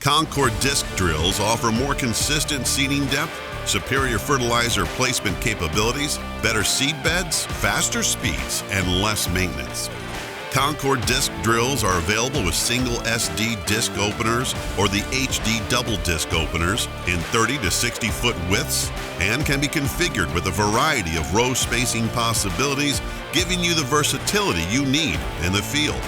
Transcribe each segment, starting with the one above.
Concord disc drills offer more consistent seeding depth, superior fertilizer placement capabilities, better seed beds, faster speeds, and less maintenance. Concord disc drills are available with single SD disc openers or the HD double disc openers in 30 to 60 foot widths and can be configured with a variety of row spacing possibilities, giving you the versatility you need in the field.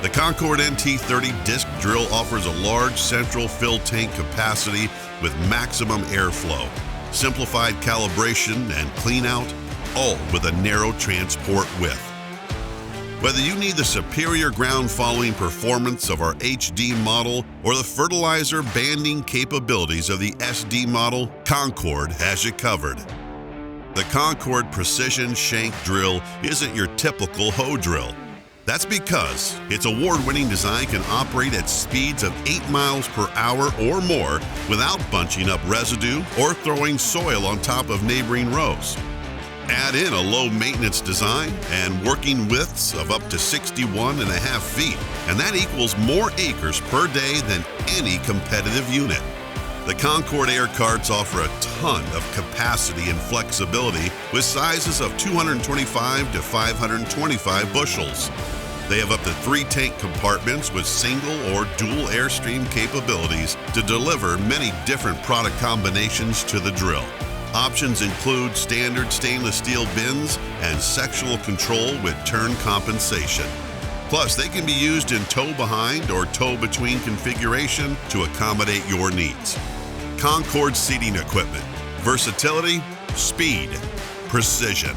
The Concord NT30 Disc Drill offers a large central fill tank capacity with maximum airflow, simplified calibration and cleanout, all with a narrow transport width. Whether you need the superior ground-following performance of our HD model or the fertilizer banding capabilities of the SD model, Concord has you covered. The Concord Precision Shank Drill isn't your typical hoe drill. That's because its award-winning design can operate at speeds of 8 miles per hour or more without bunching up residue or throwing soil on top of neighboring rows. Add in a low-maintenance design and working widths of up to 61.5 feet, and that equals more acres per day than any competitive unit. The Concord Air Carts offer a ton of capacity and flexibility with sizes of 225 to 525 bushels. They have up to 3 tank compartments with single or dual airstream capabilities to deliver many different product combinations to the drill. Options include standard stainless steel bins and sectional control with turn compensation. Plus, they can be used in tow-behind or tow-between configuration to accommodate your needs. Concord seeding equipment. Versatility, speed, precision.